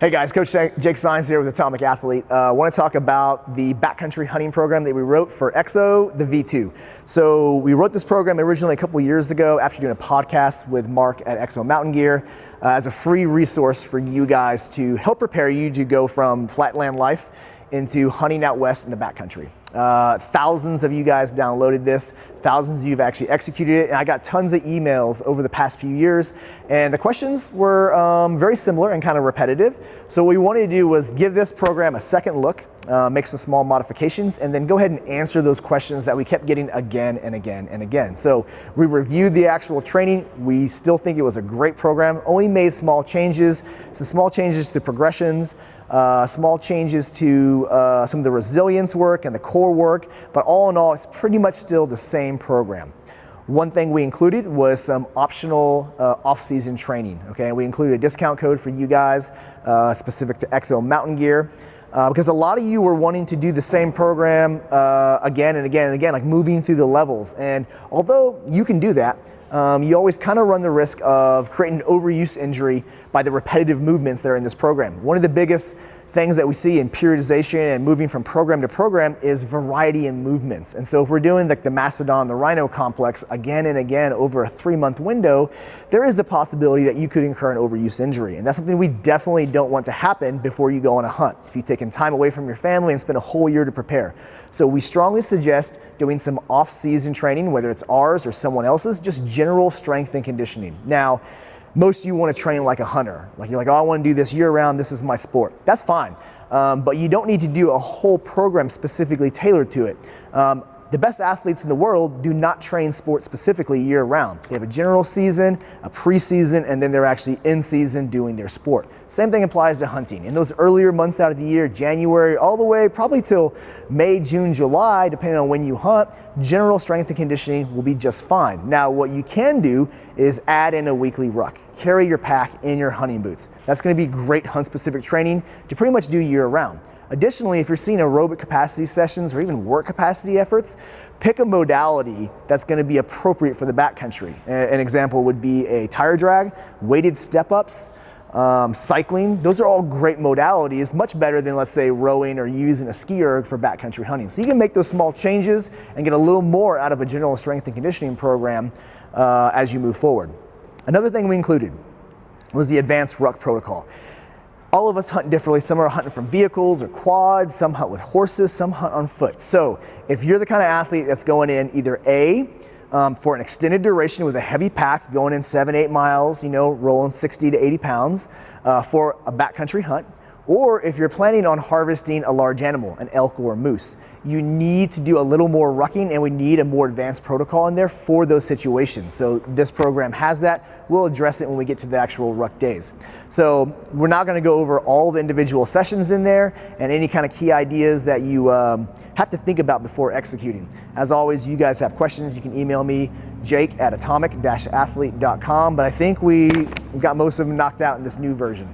Hey guys, Coach Jake Sines here with Atomic Athlete. I want to talk about the backcountry hunting program that we wrote for EXO, the V2. So we wrote this program originally a couple years ago after doing a podcast with Mark at EXO Mountain Gear as a free resource for you guys to help prepare you to go from flatland life into hunting out west in the backcountry. Thousands of you guys downloaded this, thousands of you have actually executed it, and I got tons of emails over the past few years, and the questions were very similar and kind of repetitive. So what we wanted to do was give this program a second look, make some small modifications, and then go ahead and answer those questions that we kept getting again and again and again. So we reviewed the actual training. We still think it was a great program, only made small changes, some small changes to progressions, small changes to some of the resilience work and the core work, but all in all, it's pretty much still the same program. One thing we included was some optional off-season training. Okay, we included a discount code for you guys specific to EXO Mountain Gear. Because a lot of you were wanting to do the same program again and again and again, like moving through the levels. And although you can do that, you always kind of run the risk of creating an overuse injury by the repetitive movements that are in this program. One of the biggest things that we see in periodization and moving from program to program is variety in movements. And so if we're doing like the Mastodon, the Rhino complex again and again over a 3-month window, there is the possibility that you could incur an overuse injury. And that's something we definitely don't want to happen before you go on a hunt, if you've taken time away from your family and spent a whole year to prepare. So we strongly suggest doing some off-season training, whether it's ours or someone else's, just general strength and conditioning. Now, most of you want to train like a hunter. Like you're like, oh, I want to do this year round, this is my sport. That's fine, but you don't need to do a whole program specifically tailored to it. The best athletes in the world do not train sports specifically year round. They have a general season, a preseason, and then they're actually in season doing their sport. Same thing applies to hunting. In those earlier months out of the year, January all the way probably till May, June, July, depending on when you hunt, general strength and conditioning will be just fine. Now, what you can do is add in a weekly ruck. Carry your pack in your hunting boots. That's going to be great hunt-specific training to pretty much do year round. Additionally, if you're seeing aerobic capacity sessions or even work capacity efforts, pick a modality that's going to be appropriate for the backcountry. An example would be a tire drag, weighted step-ups, cycling. Those are all great modalities, much better than, let's say, rowing or using a ski erg for backcountry hunting. So you can make those small changes and get a little more out of a general strength and conditioning program as you move forward. Another thing we included was the advanced ruck protocol. All of us hunt differently. Some are hunting from vehicles or quads, some hunt with horses, some hunt on foot. So if you're the kind of athlete that's going in either A, for an extended duration with a heavy pack, going in 7-8 miles, rolling 60 to 80 pounds for a backcountry hunt, or if you're planning on harvesting a large animal, an elk or a moose, you need to do a little more rucking, and we need a more advanced protocol in there for those situations. So this program has that. We'll address it when we get to the actual ruck days. So we're not going to go over all the individual sessions in there and any kind of key ideas that you have to think about before executing. As always, you guys have questions, you can email me, Jake at atomic-athlete.com, but I think we got most of them knocked out in this new version.